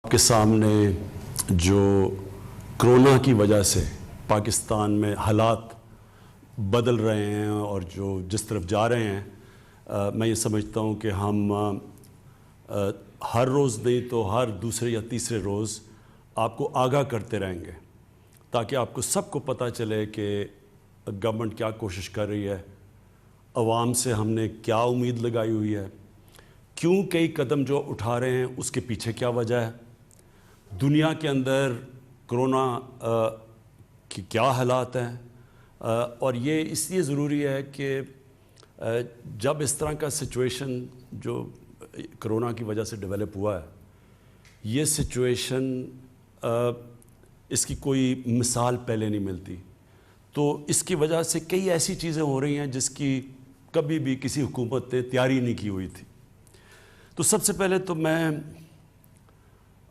آپ کے سامنے جو کرونا کی وجہ سے پاکستان میں حالات بدل رہے ہیں اور جو جس طرف جا رہے ہیں، میں یہ سمجھتا ہوں کہ ہم ہر روز نہیں تو ہر دوسرے یا تیسرے روز آپ کو آگاہ کرتے رہیں گے تاکہ آپ کو سب کو پتہ چلے کہ گورنمنٹ کیا کوشش کر رہی ہے، عوام سے ہم نے کیا امید لگائی ہوئی ہے، کیوں کئی قدم جو اٹھا رہے ہیں اس کے پیچھے کیا وجہ ہے، دنیا کے اندر کرونا کی کیا حالات ہیں، اور یہ اس لیے ضروری ہے کہ جب اس طرح کا سچویشن جو کرونا کی وجہ سے ڈیولپ ہوا ہے، یہ سچویشن اس کی کوئی مثال پہلے نہیں ملتی، تو اس کی وجہ سے کئی ایسی چیزیں ہو رہی ہیں جس کی کبھی بھی کسی حکومت نے تیاری نہیں کی ہوئی تھی۔ تو سب سے پہلے تو میں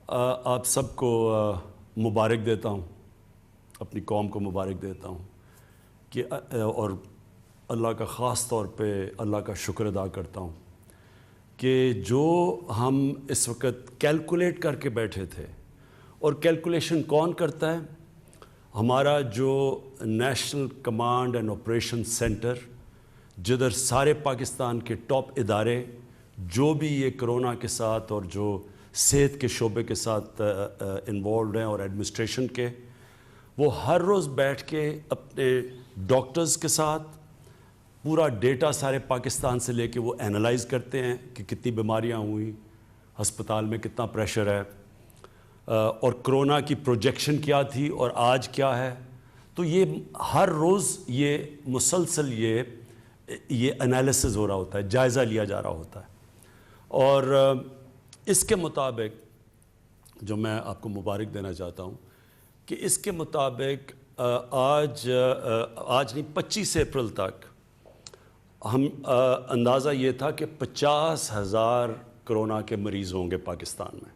آپ سب کو مبارک دیتا ہوں، اپنی قوم کو مبارک دیتا ہوں کہ اور اللہ کا خاص طور پہ اللہ کا شکر ادا کرتا ہوں کہ جو ہم اس وقت کیلکولیٹ کر کے بیٹھے تھے، اور کیلکولیشن کون کرتا ہے؟ ہمارا جو national command and operation centre, جدھر سارے پاکستان کے ٹاپ ادارے جو بھی یہ کرونا کے ساتھ اور جو صحت کے شعبے کے ساتھ انوالوڈ ہیں اور ایڈمنسٹریشن کے، وہ ہر روز بیٹھ کے اپنے ڈاکٹرز کے ساتھ پورا ڈیٹا سارے پاکستان سے لے کے وہ اینالائز کرتے ہیں کہ کتنی بیماریاں ہوئیں، ہسپتال میں کتنا پریشر ہے، اور کرونا کی پروجیکشن کیا تھی اور آج کیا ہے۔ تو یہ ہر روز یہ مسلسل یہ انالیسز ہو رہا ہوتا ہے، جائزہ لیا جا رہا ہوتا ہے، اور اس کے مطابق جو میں آپ کو مبارک دینا چاہتا ہوں کہ اس کے مطابق آج نہیں 25 اپریل تک ہم اندازہ یہ تھا کہ 50,000 کرونا کے مریض ہوں گے پاکستان میں،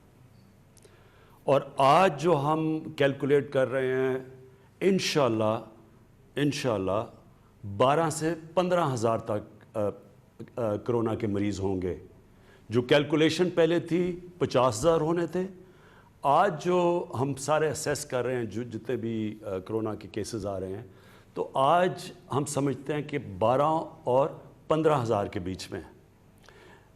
اور آج جو ہم کیلکولیٹ کر رہے ہیں انشاءاللہ 12 سے 15,000 تک کرونا کے مریض ہوں گے۔ جو کیلکولیشن پہلے تھی 50,000 ہونے تھے، آج جو ہم سارے اسیس کر رہے ہیں جو جتنے بھی کرونا کے کیسز آ رہے ہیں، تو آج ہم سمجھتے ہیں کہ 12 اور 15,000 کے بیچ میں ہے۔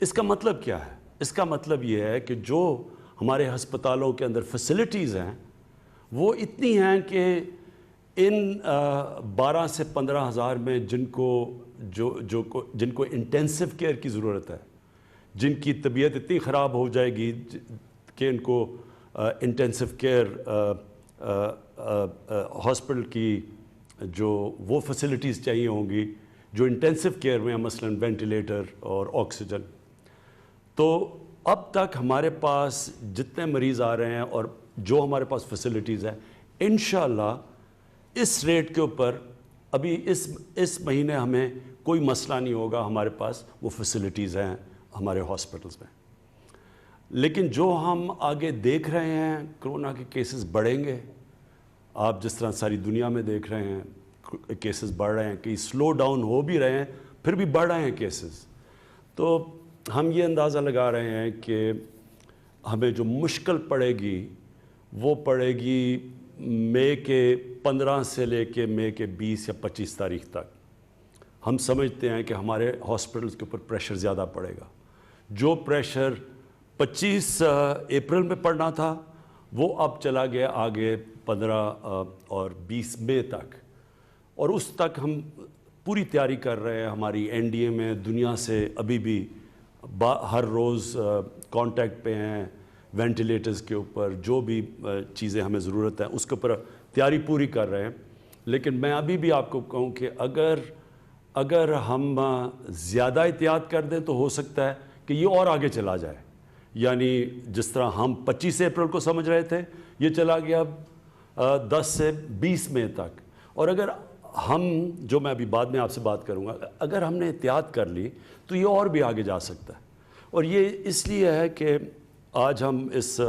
اس کا مطلب کیا ہے؟ اس کا مطلب یہ ہے کہ جو ہمارے ہسپتالوں کے اندر فیسلٹیز ہیں وہ اتنی ہیں کہ ان 12 سے 15,000 میں جن کو انٹینسو کیئر کی ضرورت ہے، جن کی طبیعت اتنی خراب ہو جائے گی کہ ان کو انٹینسو کیئر ہاسپٹل کی جو وہ فیسلٹیز چاہیے ہوں گی جو انٹینسو کیئر میں ہیں، مثلاً وینٹیلیٹر اور آکسیجن، تو اب تک ہمارے پاس جتنے مریض آ رہے ہیں اور جو ہمارے پاس فیسلٹیز ہیں، انشاءاللہ اس ریٹ کے اوپر ابھی اس مہینے ہمیں کوئی مسئلہ نہیں ہوگا، ہمارے پاس وہ فیسلٹیز ہیں ہمارے ہاسپٹلز میں۔ لیکن جو ہم آگے دیکھ رہے ہیں کرونا کے کیسز بڑھیں گے، آپ جس طرح ساری دنیا میں دیکھ رہے ہیں کیسز بڑھ رہے ہیں، کئی سلو ڈاؤن ہو بھی رہے ہیں پھر بھی بڑھ رہے ہیں کیسز، تو ہم یہ اندازہ لگا رہے ہیں کہ ہمیں جو مشکل پڑے گی وہ پڑے گی مئی کے 15 سے لے کے مئی کے 20 یا 25 تاریخ تک۔ ہم سمجھتے ہیں کہ ہمارے ہاسپٹلز کے اوپر پریشر زیادہ پڑے گا، جو پریشر 25 اپریل میں پڑنا تھا وہ اب چلا گیا آگے 15 اور 20 مئی تک، اور اس تک ہم پوری تیاری کر رہے ہیں۔ ہماری این ڈی اے میں دنیا سے ابھی بھی ہر روز کانٹیکٹ پہ ہیں، وینٹیلیٹرز کے اوپر جو بھی چیزیں ہمیں ضرورت ہے اس کے اوپر تیاری پوری کر رہے ہیں۔ لیکن میں ابھی بھی آپ کو کہوں کہ اگر ہم زیادہ احتیاط کر دیں تو ہو سکتا ہے کہ یہ اور آگے چلا جائے، یعنی جس طرح ہم 25 اپریل کو سمجھ رہے تھے یہ چلا گیا 10 سے 20 مئی تک، اور اگر ہم جو میں ابھی بعد میں آپ سے بات کروں گا، اگر ہم نے احتیاط کر لی تو یہ اور بھی آگے جا سکتا ہے۔ اور یہ اس لیے ہے کہ آج ہم اس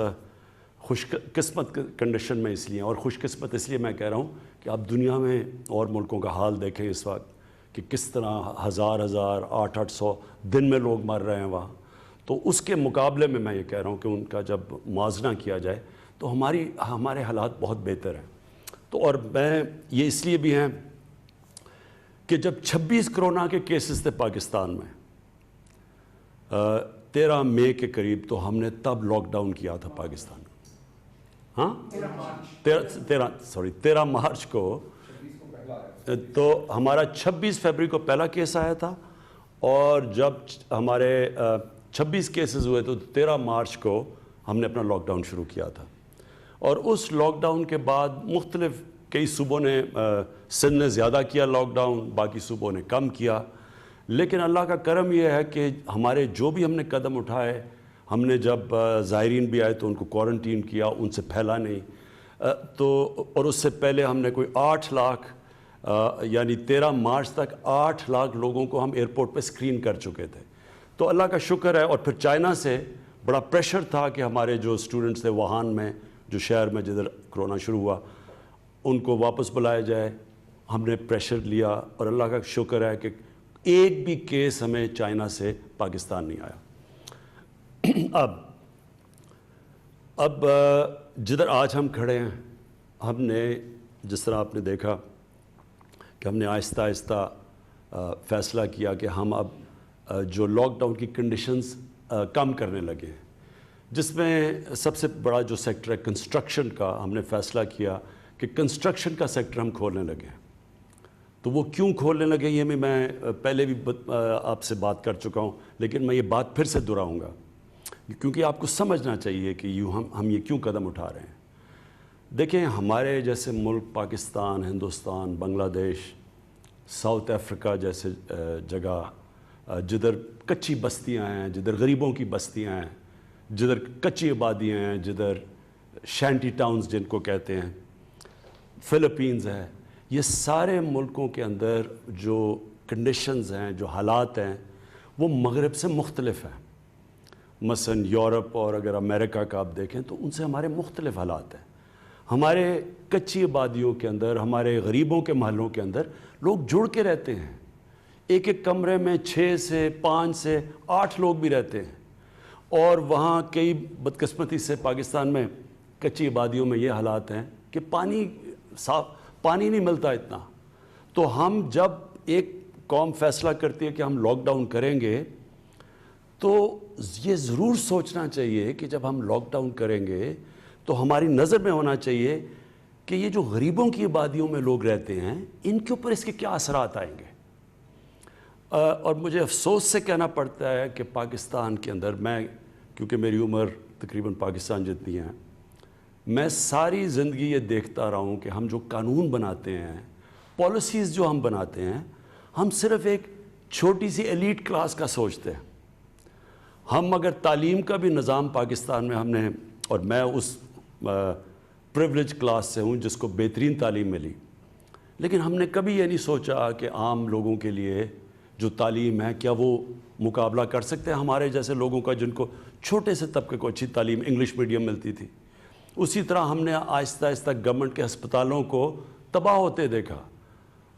خوش قسمت کنڈیشن میں اس لیے، اور خوش قسمت اس لیے میں کہہ رہا ہوں کہ آپ دنیا میں اور ملکوں کا حال دیکھیں اس وقت کہ کس طرح 1000 800 دن میں لوگ مر رہے ہیں وہاں، تو اس کے مقابلے میں یہ کہہ رہا ہوں کہ ان کا جب موازنہ کیا جائے تو ہمارے حالات بہت بہتر ہیں. تو اور میں یہ اس لیے بھی ہیں کہ جب 26 کرونا کے کیسز تھے پاکستان میں 13 مئی کے قریب, تو ہم نے تب لاک ڈاؤن کیا تھا پاکستان میں. ہاں 13 مارچ کو, تو ہمارا 26 فروری کو پہلا کیس آیا تھا, اور جب ہمارے 26 کیسز ہوئے تو 13 مارچ کو ہم نے اپنا لاک ڈاؤن شروع کیا تھا. اور اس لاک ڈاؤن کے بعد مختلف کئی صوبوں نے, سندھ نے زیادہ کیا لاک ڈاؤن, باقی صوبوں نے کم کیا. لیکن اللہ کا کرم یہ ہے کہ ہمارے جو بھی ہم نے قدم اٹھائے, ہم نے جب زائرین بھی آئے تو ان کو کوارنٹین کیا, ان سے پھیلا نہیں. تو اور اس سے پہلے ہم نے کوئی 8 لاکھ یعنی 13 مارچ تک 8 لاکھ لوگوں کو ہم ایئرپورٹ پہ اسکرین کر چکے تھے. تو اللہ کا شکر ہے. اور پھر چائنا سے بڑا پریشر تھا کہ ہمارے جو اسٹوڈنٹس تھے ووہان میں, جو شہر میں جدھر کرونا شروع ہوا, ان کو واپس بلایا جائے. ہم نے پریشر لیا اور اللہ کا شکر ہے کہ ایک بھی کیس ہمیں چائنا سے پاکستان نہیں آیا. اب جدھر آج ہم کھڑے ہیں, ہم نے جس طرح آپ نے دیکھا کہ ہم نے آہستہ آہستہ فیصلہ کیا کہ ہم اب جو لاک ڈاؤن کی کنڈیشنز کم کرنے لگے ہیں, جس میں سب سے بڑا جو سیکٹر ہے کنسٹرکشن کا, ہم نے فیصلہ کیا کہ کنسٹرکشن کا سیکٹر ہم کھولنے لگے ہیں. تو وہ کیوں کھولنے لگے یہ میں پہلے بھی آپ سے بات کر چکا ہوں, لیکن میں یہ بات پھر سے دہراؤں گا کیونکہ آپ کو سمجھنا چاہیے کہ ہم یہ کیوں قدم اٹھا رہے ہیں. دیکھیں, ہمارے جیسے ملک پاکستان, ہندوستان, بنگلہ دیش, ساؤتھ افریقہ جیسے جگہ, جدھر کچی بستیاں ہیں, جدھر غریبوں کی بستیاں ہیں, جدھر کچی آبادیاں ہیں, جدھر شینٹی ٹاؤنز جن کو کہتے ہیں, فلپینز ہے, یہ سارے ملکوں کے اندر جو کنڈیشنز ہیں, جو حالات ہیں, وہ مغرب سے مختلف ہیں. مثلا یورپ اور اگر امریکہ کا آپ دیکھیں تو ان سے ہمارے مختلف حالات ہیں. ہمارے کچی آبادیوں کے اندر, ہمارے غریبوں کے محلوں کے اندر لوگ جڑ کے رہتے ہیں. ایک ایک کمرے میں 6 سے 5 سے 8 لوگ بھی رہتے ہیں. اور وہاں کئی بدقسمتی سے پاکستان میں کچی آبادیوں میں یہ حالات ہیں کہ پانی نہیں ملتا اتنا. تو ہم جب ایک قوم فیصلہ کرتی ہے کہ ہم لاک ڈاؤن کریں گے, تو یہ ضرور سوچنا چاہیے کہ جب ہم لاک ڈاؤن کریں گے تو ہماری نظر میں ہونا چاہیے کہ یہ جو غریبوں کی آبادیوں میں لوگ رہتے ہیں, ان کے اوپر اس کے کیا اثرات آئیں گے. اور مجھے افسوس سے کہنا پڑتا ہے کہ پاکستان کے اندر, میں کیونکہ میری عمر تقریباً پاکستان جتنی ہے, میں ساری زندگی یہ دیکھتا رہا ہوں کہ ہم جو قانون بناتے ہیں, پالیسیز جو ہم بناتے ہیں, ہم صرف ایک چھوٹی سی ایلیٹ کلاس کا سوچتے ہیں. ہم اگر تعلیم کا بھی نظام پاکستان میں ہم نے, اور میں اس پریولیج کلاس سے ہوں جس کو بہترین تعلیم ملی, لیکن ہم نے کبھی یہ نہیں سوچا کہ عام لوگوں کے لیے جو تعلیم ہے کیا وہ مقابلہ کر سکتے ہیں ہمارے جیسے لوگوں کا جن کو چھوٹے سے طبقے کو اچھی تعلیم انگلش میڈیم ملتی تھی. اسی طرح ہم نے آہستہ آہستہ گورنمنٹ کے ہسپتالوں کو تباہ ہوتے دیکھا.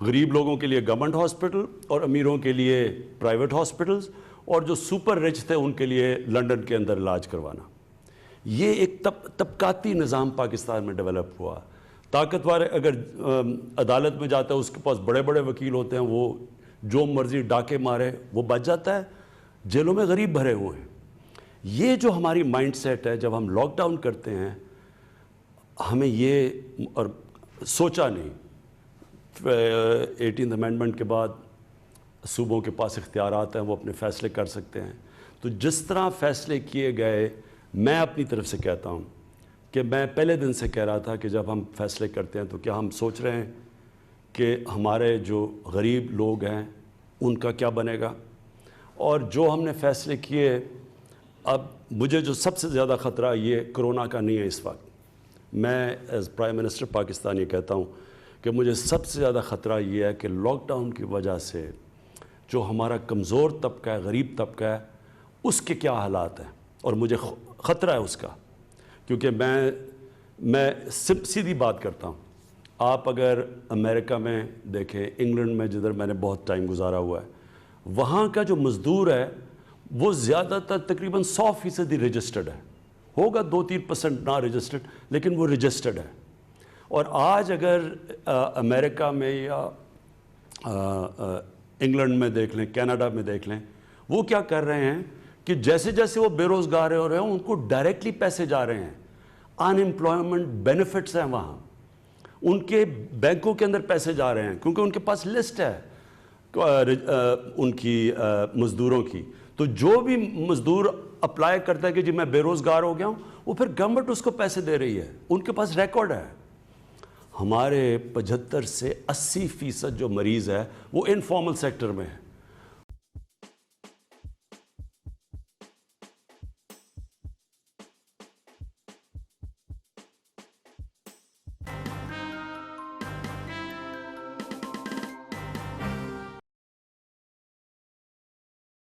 غریب لوگوں کے لیے گورنمنٹ ہاسپٹل اور امیروں کے لیے پرائیویٹ ہاسپٹلز, اور جو سپر رچ تھے ان کے لیے لنڈن کے اندر علاج کروانا. یہ ایک طبقاتی نظام پاکستان میں ڈیولپ ہوا. طاقتور اگر عدالت میں جاتا ہے, اس کے پاس بڑے بڑے وکیل ہوتے ہیں, وہ جو مرضی ڈاکے مارے وہ بچ جاتا ہے. جیلوں میں غریب بھرے ہوئے ہیں. یہ جو ہماری مائنڈ سیٹ ہے, جب ہم لاک ڈاؤن کرتے ہیں, ہمیں یہ اور سوچا نہیں. 18th امینڈمنٹ کے بعد صوبوں کے پاس اختیارات ہیں, وہ اپنے فیصلے کر سکتے ہیں. تو جس طرح فیصلے کیے گئے, میں اپنی طرف سے کہتا ہوں کہ میں پہلے دن سے کہہ رہا تھا کہ جب ہم فیصلے کرتے ہیں تو کیا ہم سوچ رہے ہیں کہ ہمارے جو غریب لوگ ہیں ان کا کیا بنے گا. اور جو ہم نے فیصلے کیے, اب مجھے جو سب سے زیادہ خطرہ یہ کرونا کا نہیں ہے اس وقت. میں ایز پرائم منسٹر پاکستان یہ کہتا ہوں کہ مجھے سب سے زیادہ خطرہ یہ ہے کہ لاک ڈاؤن کی وجہ سے جو ہمارا کمزور طبقہ ہے, غریب طبقہ ہے, اس کے کیا حالات ہیں. اور مجھے خطرہ ہے اس کا, کیونکہ میں سیدھی بات کرتا ہوں. آپ اگر امریکہ میں دیکھیں, انگلینڈ میں جدھر میں نے بہت ٹائم گزارا ہوا ہے, وہاں کا جو مزدور ہے وہ زیادہ تر تقریباً 100% رجسٹرڈ ہے، ہوگا 2-3% نا رجسٹرڈ، لیکن وہ رجسٹرڈ ہے۔ اور آج اگر امریکہ میں یا انگلینڈ میں دیکھ لیں، کینیڈا میں دیکھ لیں، وہ کیا کر رہے ہیں کہ جیسے جیسے وہ بے روزگار ہو رہے ہیں ان کو ڈائریکٹلی پیسے جا رہے ہیں، ان امپلائمنٹ بینیفٹس ہیں وہاں، ان کے بینکوں کے اندر پیسے جا رہے ہیں، کیونکہ ان کے پاس لسٹ ہے ان کی مزدوروں کی۔ تو جو بھی مزدور اپلائی کرتا ہے کہ جی میں بے روزگار ہو گیا ہوں، وہ پھر گورنمنٹ اس کو پیسے دے رہی ہے، ان کے پاس ریکارڈ ہے۔ ہمارے 75 سے 80% جو مریض ہے وہ انفارمل سیکٹر میں ہے،